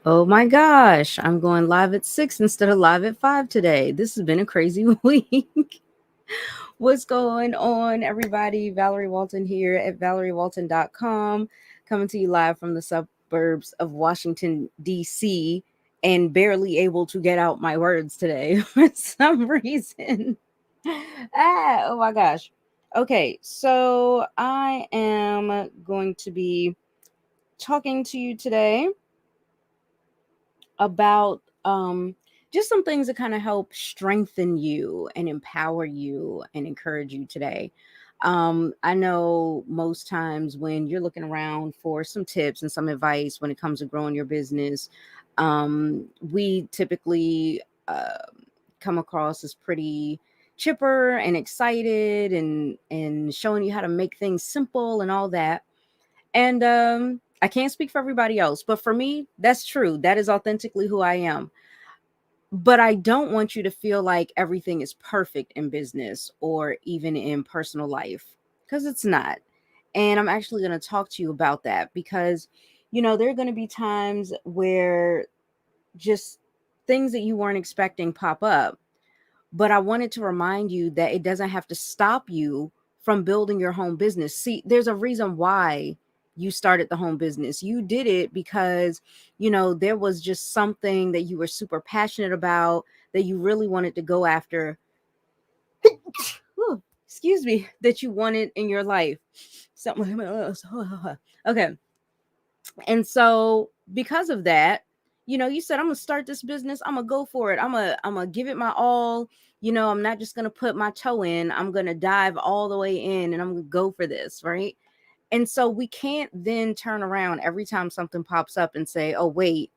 Oh my gosh, I'm going live at 6 instead of live at 5 today. This has been a crazy week. What's going on, everybody? Valerie Walton here at valeriewalton.com, coming to you live from the suburbs of Washington, D.C., and barely able to get out my words today for some reason. Oh my gosh. Okay, so I am going to be talking to you today about just some things that kind of help strengthen you and empower you and encourage you today. I know most times when you're looking around for some tips and some advice when it comes to growing your business, we typically come across as pretty chipper and excited and showing you how to make things simple and all that. And I can't speak for everybody else, but for me, that's true. That is authentically who I am. But I don't want you to feel like everything is perfect in business or even in personal life because it's not. And I'm actually going to talk to you about that because, there are going to be times where just things that you weren't expecting pop up, but I wanted to remind you that it doesn't have to stop you from building your home business. See, there's a reason why you started the home business. You did it because, there was just something that you were super passionate about that you really wanted to go after. Whew, excuse me, that you wanted in your life. Something okay. And so because of that, you said I'm gonna start this business, I'm gonna go for it. I'm gonna give it my all. I'm not just gonna put my toe in, I'm gonna dive all the way in and I'm gonna go for this, right? And so we can't then turn around every time something pops up and say, oh wait,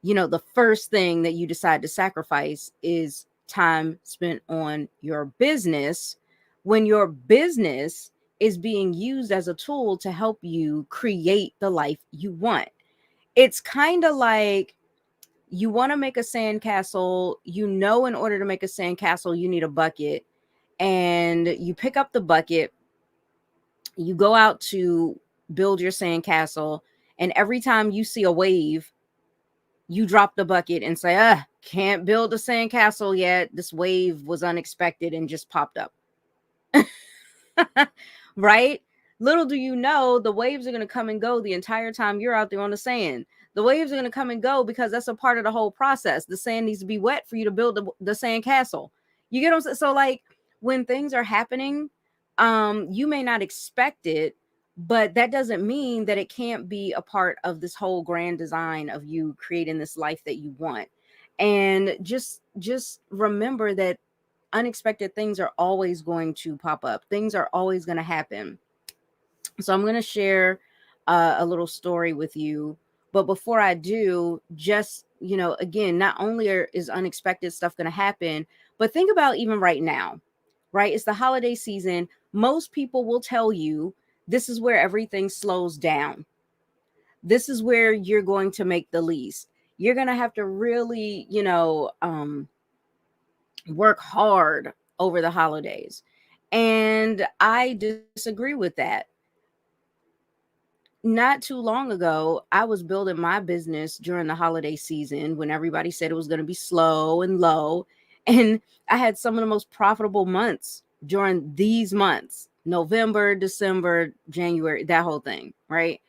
the first thing that you decide to sacrifice is time spent on your business when your business is being used as a tool to help you create the life you want. It's kind of like you want to make a sandcastle, in order to make a sandcastle, you need a bucket, and you pick up the bucket, you go out to build your sandcastle, and every time you see a wave, you drop the bucket and say, can't build a sandcastle yet. This wave was unexpected and just popped up. Right? Little do you know, the waves are going to come and go the entire time you're out there on the sand. The waves are going to come and go because that's a part of the whole process. The sand needs to be wet for you to build the sand castle. You get what I'm saying? So, like, when things are happening, you may not expect it, but that doesn't mean that it can't be a part of this whole grand design of you creating this life that you want. And just remember that unexpected things are always going to pop up. Things are always going to happen. So I'm going to share a little story with you. But before I do, just, again, not only is unexpected stuff going to happen, but think about even right now, right? It's the holiday season. Most people will tell you this is where everything slows down. This is where you're going to make the least. You're going to have to really, work hard over the holidays. And I disagree with that. Not too long ago, I was building my business during the holiday season when everybody said it was going to be slow and low. And I had some of the most profitable months during these months: November, December, January, that whole thing, right?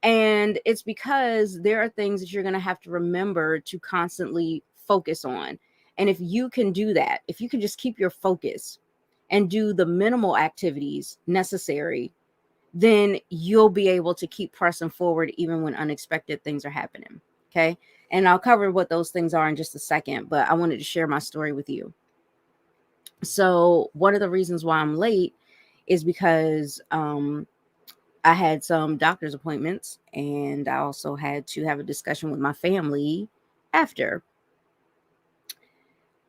And it's because there are things that you're going to have to remember to constantly focus on. And if you can do that, if you can just keep your focus and do the minimal activities necessary, then you'll be able to keep pressing forward even when unexpected things are happening. Okay. And I'll cover what those things are in just a second, but I wanted to share my story with you. So, one of the reasons why I'm late is because I had some doctor's appointments and I also had to have a discussion with my family after.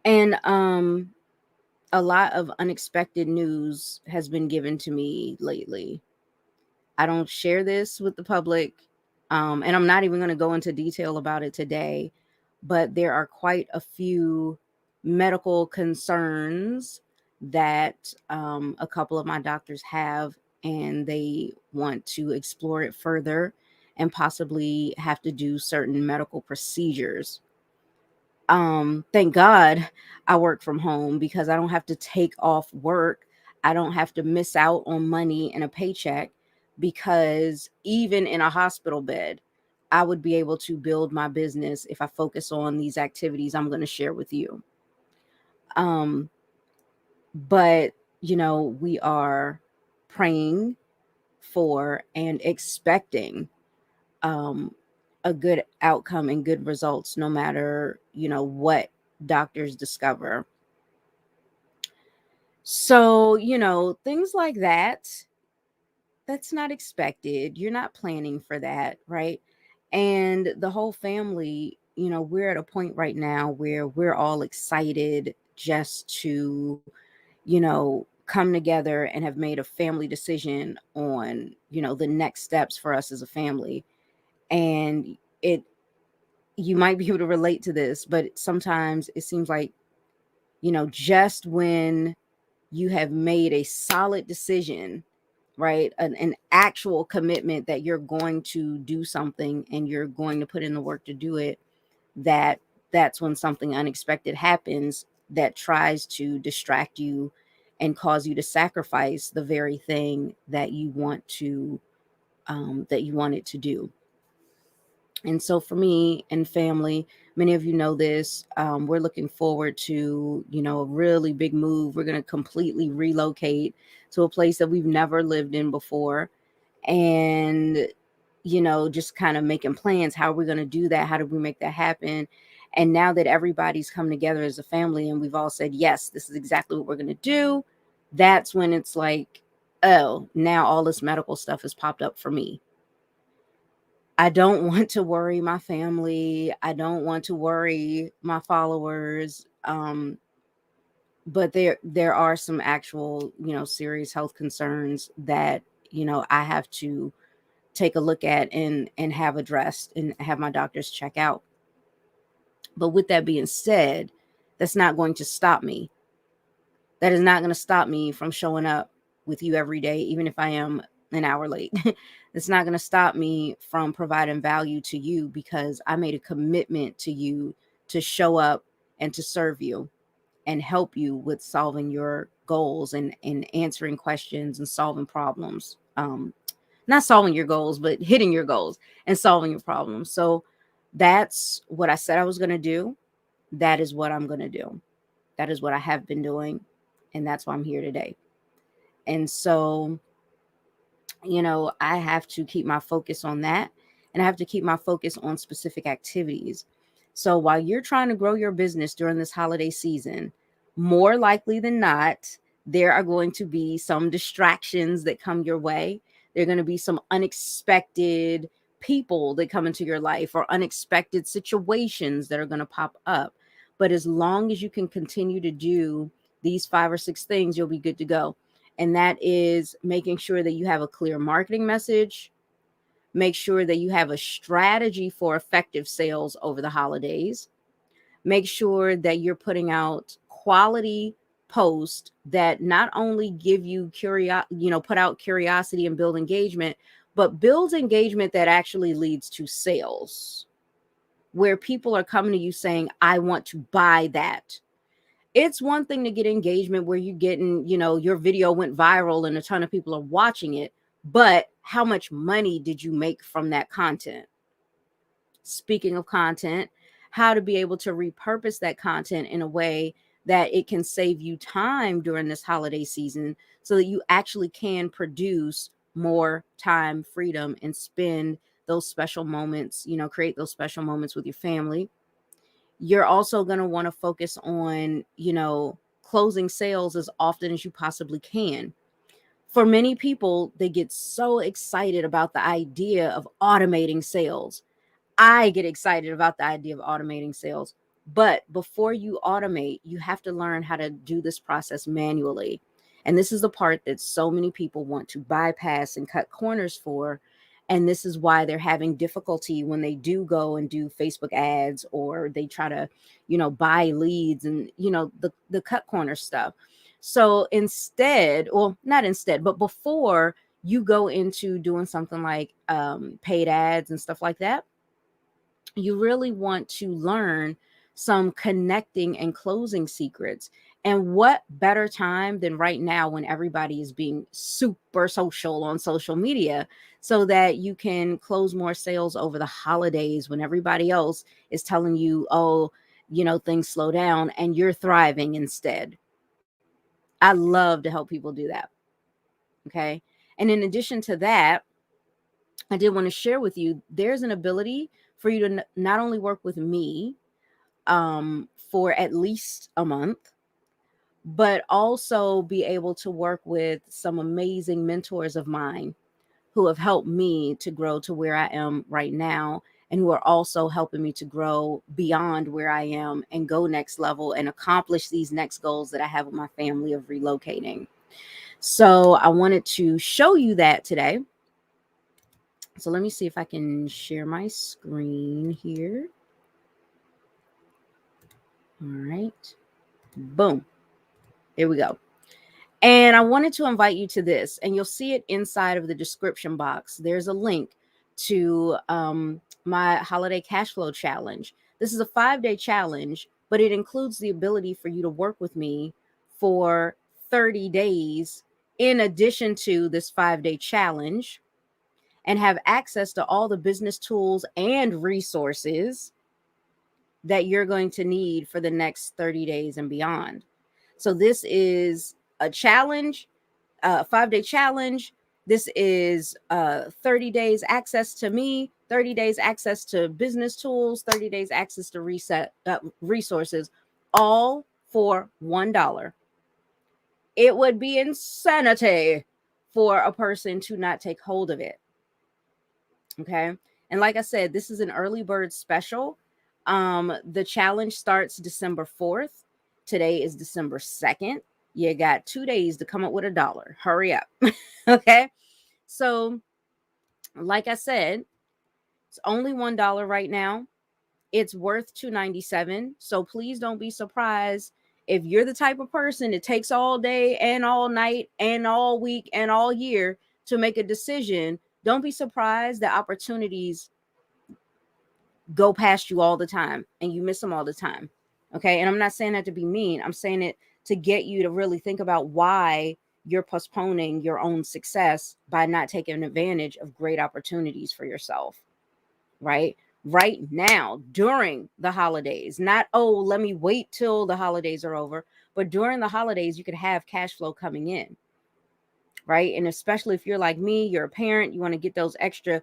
And a lot of unexpected news has been given to me lately. I don't share this with the public, and I'm not even going to go into detail about it today, but there are quite a few medical concerns that a couple of my doctors have, and they want to explore it further. and possibly have to do certain medical procedures. Thank God I work from home because I don't have to take off work. I don't have to miss out on money and a paycheck, because even in a hospital bed, I would be able to build my business if I focus on these activities I'm going to share with you. Um, but, we are praying for and expecting um, a good outcome and good results, no matter, what doctors discover. So, things like that, that's not expected. You're not planning for that, right? And the whole family, we're at a point right now where we're all excited just to, come together and have made a family decision on, the next steps for us as a family. And you might be able to relate to this, but sometimes it seems like, just when you have made a solid decision, right? An actual commitment that you're going to do something and you're going to put in the work to do it, that's when something unexpected happens that tries to distract you and cause you to sacrifice the very thing that you wanted to do. And so for me and family, many of you know this, we're looking forward to, a really big move. We're going to completely relocate to a place that we've never lived in before. And, just kind of making plans. How are we going to do that? How do we make that happen? And now that everybody's come together as a family and we've all said, yes, this is exactly what we're going to do, that's when it's like, oh, now all this medical stuff has popped up for me. I don't want to worry my family. I don't want to worry my followers. But there are some actual, serious health concerns that, I have to take a look at and have addressed and have my doctors check out. But with that being said, that's not going to stop me. That is not going to stop me from showing up with you every day, even if I am an hour late. It's not going to stop me from providing value to you, because I made a commitment to you to show up and to serve you and help you with solving your goals and answering questions and solving problems. Not solving your goals, but hitting your goals and solving your problems. So that's what I said I was going to do. That is what I'm going to do. That is what I have been doing. And that's why I'm here today. And so, I have to keep my focus on that. And I have to keep my focus on specific activities. So while you're trying to grow your business during this holiday season, more likely than not, there are going to be some distractions that come your way. There are going to be some unexpected people that come into your life, or unexpected situations that are going to pop up. But as long as you can continue to do these 5 or 6 things, you'll be good to go. And that is making sure that you have a clear marketing message. Make sure that you have a strategy for effective sales over the holidays. Make sure that you're putting out quality posts that not only give you put out curiosity and build engagement, but builds engagement that actually leads to sales, where people are coming to you saying, I want to buy that. It's one thing to get engagement where you're getting, your video went viral and a ton of people are watching it, but how much money did you make from that content? Speaking of content, how to be able to repurpose that content in a way that it can save you time during this holiday season, so that you actually can produce more time freedom and spend those special moments, create those special moments with your family. You're also going to want to focus on, closing sales as often as you possibly can. For many people, they get so excited about the idea of automating sales. I get excited about the idea of automating sales. But before you automate, you have to learn how to do this process manually. And this is the part that so many people want to bypass and cut corners for. And this is why they're having difficulty when they do go and do Facebook ads, or they try to, buy leads and, the cut corner stuff. So instead, well, not instead, but before you go into doing something like paid ads and stuff like that, you really want to learn some connecting and closing secrets. And what better time than right now when everybody is being super social on social media, so that you can close more sales over the holidays when everybody else is telling you, oh, things slow down, and you're thriving instead. I love to help people do that. Okay. And in addition to that, I did want to share with you, there's an ability for you to not only work with me for at least a month, but also be able to work with some amazing mentors of mine who have helped me to grow to where I am right now, and who are also helping me to grow beyond where I am and go next level and accomplish these next goals that I have with my family of relocating. So I wanted to show you that today. So let me see if I can share my screen here. All right. Boom. There we go. And I wanted to invite you to this, and you'll see it inside of the description box. There's a link to my holiday cash flow challenge. This is a 5-day challenge, but it includes the ability for you to work with me for 30 days in addition to this 5-day challenge, and have access to all the business tools and resources that you're going to need for the next 30 days and beyond. So this is a challenge, a 5-day challenge. This is 30 days access to me, 30 days access to business tools, 30 days access to resources, all for $1. It would be insanity for a person to not take hold of it. Okay. And like I said, this is an early bird special. The challenge starts December 4th. Today is December 2nd. You got 2 days to come up with $1. Hurry up. Okay. So, like I said, it's only $1 right now. It's worth $2.97. So please don't be surprised if you're the type of person it takes all day and all night and all week and all year to make a decision. Don't be surprised that opportunities go past you all the time and you miss them all the time. Okay. And I'm not saying that to be mean. I'm saying it to get you to really think about why you're postponing your own success by not taking advantage of great opportunities for yourself. Right. Right now, during the holidays, not, oh, let me wait till the holidays are over, but during the holidays, you could have cash flow coming in. Right. And especially if you're like me, you're a parent, you want to get those extra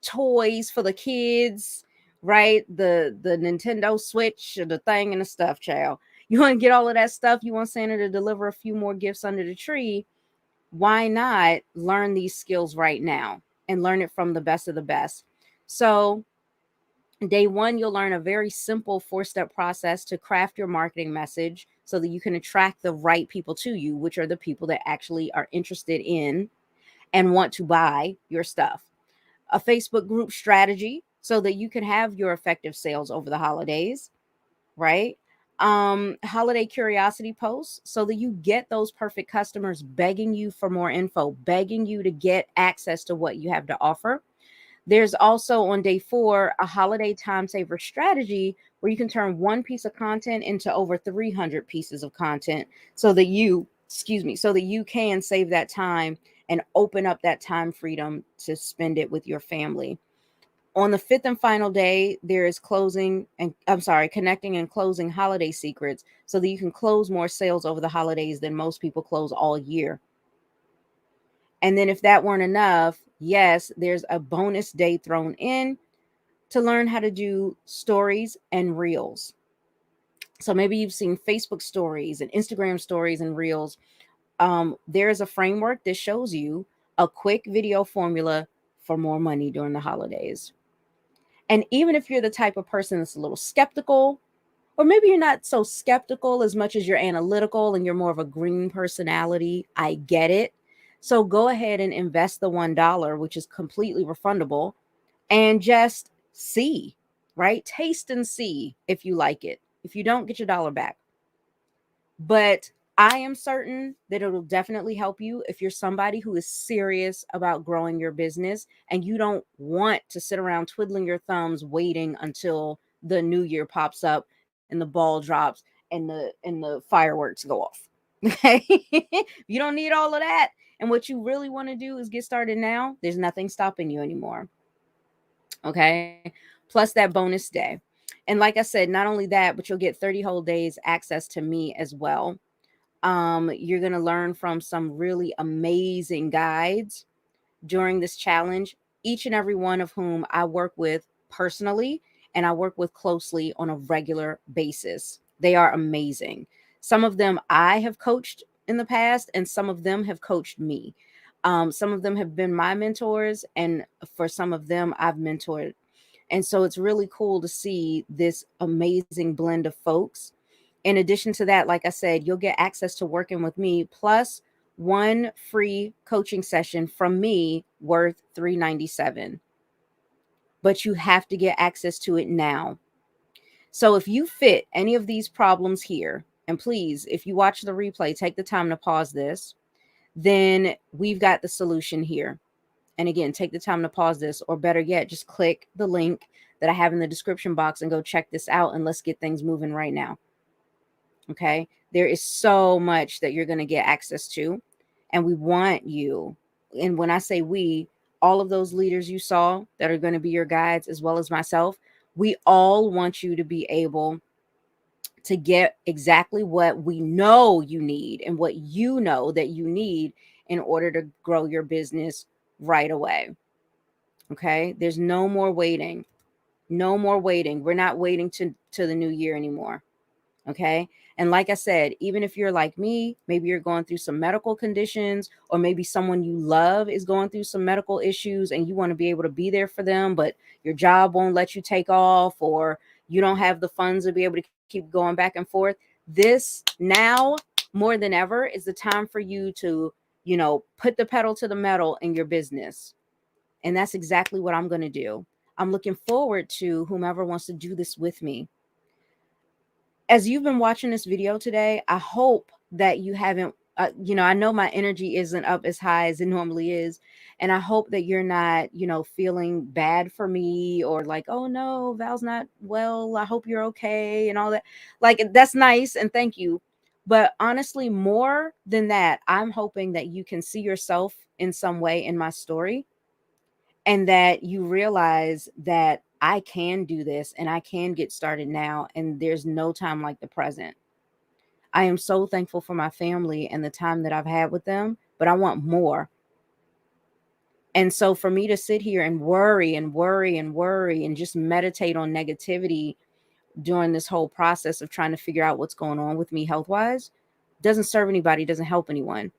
toys for the kids, right? The Nintendo Switch, or the thing and the stuff, child. You want to get all of that stuff. You want Santa to deliver a few more gifts under the tree. Why not learn these skills right now and learn it from the best of the best? So, day one, you'll learn a very simple 4-step process to craft your marketing message so that you can attract the right people to you, which are the people that actually are interested in and want to buy your stuff. A Facebook group strategy so that you can have your effective sales over the holidays, right? Holiday curiosity posts so that you get those perfect customers begging you for more info, begging you to get access to what you have to offer. There's also on day 4 a holiday time saver strategy where you can turn one piece of content into over 300 pieces of content so that so that you can save that time and open up that time freedom to spend it with your family. On the 5th and final day, there is connecting and closing holiday secrets so that you can close more sales over the holidays than most people close all year. And then if that weren't enough, yes, there's a bonus day thrown in to learn how to do stories and reels. So maybe you've seen Facebook stories and Instagram stories and reels. There is a framework that shows you a quick video formula for more money during the holidays. And even if you're the type of person that's a little skeptical, or maybe you're not so skeptical as much as you're analytical and you're more of a green personality, I get it. So go ahead and invest the $1, which is completely refundable, and just see, right? Taste and see if you like it. If you don't, get your dollar back. But I am certain that it'll definitely help you if you're somebody who is serious about growing your business and you don't want to sit around twiddling your thumbs waiting until the new year pops up and the ball drops and the fireworks go off. Okay? You don't need all of that. And what you really want to do is get started now. There's nothing stopping you anymore. Okay? Plus that bonus day. And like I said, not only that, but you'll get 30 whole days access to me as well. You're going to learn from some really amazing guides during this challenge, each and every one of whom I work with personally and I work with closely on a regular basis. They are amazing. Some of them I have coached in the past, and some of them have coached me. Some of them have been my mentors, and for some of them, I've mentored. And so it's really cool to see this amazing blend of folks. In addition to that, like I said, you'll get access to working with me plus one free coaching session from me worth $397. But you have to get access to it now. So if you fit any of these problems here, and please, if you watch the replay, take the time to pause this, then we've got the solution here. And again, take the time to pause this, or better yet, just click the link that I have in the description box and go check this out, and let's get things moving right now. Okay. There is so much that you're going to get access to. And we want you. And when I say we, all of those leaders you saw that are going to be your guides, as well as myself, we all want you to be able to get exactly what we know you need and what you know that you need in order to grow your business right away. Okay. There's no more waiting. No more waiting. We're not waiting to the new year anymore. Okay. And like I said, even if you're like me, maybe you're going through some medical conditions, or maybe someone you love is going through some medical issues and you want to be able to be there for them, but your job won't let you take off, or you don't have the funds to be able to keep going back and forth. This now more than ever is the time for you to, put the pedal to the metal in your business. And that's exactly what I'm going to do. I'm looking forward to whomever wants to do this with me. As you've been watching this video today, I hope that you haven't, I know my energy isn't up as high as it normally is. And I hope that you're not, feeling bad for me, or like, oh no, Val's not well, I hope you're okay, and all that. Like, that's nice. And thank you. But honestly, more than that, I'm hoping that you can see yourself in some way in my story, and that you realize that I can do this and I can get started now. And there's no time like the present. I am so thankful for my family and the time that I've had with them, but I want more. And so for me to sit here and worry and worry and worry and just meditate on negativity during this whole process of trying to figure out what's going on with me health wise doesn't serve anybody, doesn't help anyone.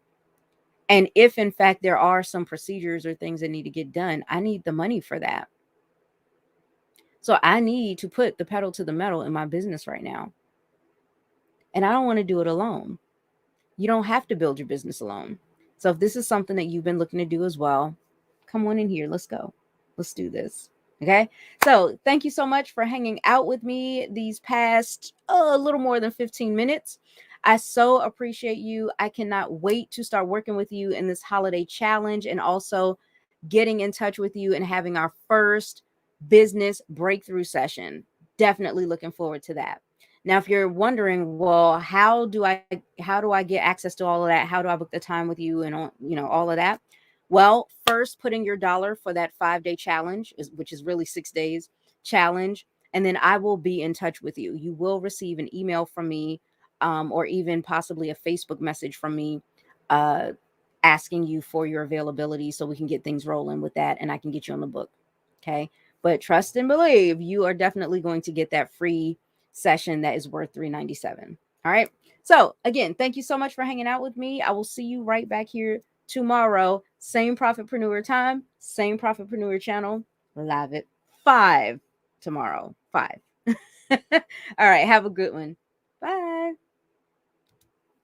And if in fact there are some procedures or things that need to get done, I need the money for that. So I need to put the pedal to the metal in my business right now. And I don't want to do it alone. You don't have to build your business alone. So if this is something that you've been looking to do as well, come on in here. Let's go. Let's do this. Okay. So thank you so much for hanging out with me these past a little more than 15 minutes. I so appreciate you. I cannot wait to start working with you in this holiday challenge, and also getting in touch with you and having our first business breakthrough session. Definitely looking forward to that. Now, if you're wondering, well, how do I get access to all of that? How do I book the time with you and all of that? Well, first put in your dollar for that 5-day challenge, which is really 6 days challenge, and then I will be in touch with you. You will receive an email from me, or even possibly a Facebook message from me, uh, asking you for your availability so we can get things rolling with that and I can get you on the book. Okay. But trust and believe, you are definitely going to get that free session that is worth $397. All right. So again, thank you so much for hanging out with me. I will see you right back here tomorrow. Same Profitpreneur time, same Profitpreneur channel. Live at 5 tomorrow. 5. All right. Have a good one. Bye.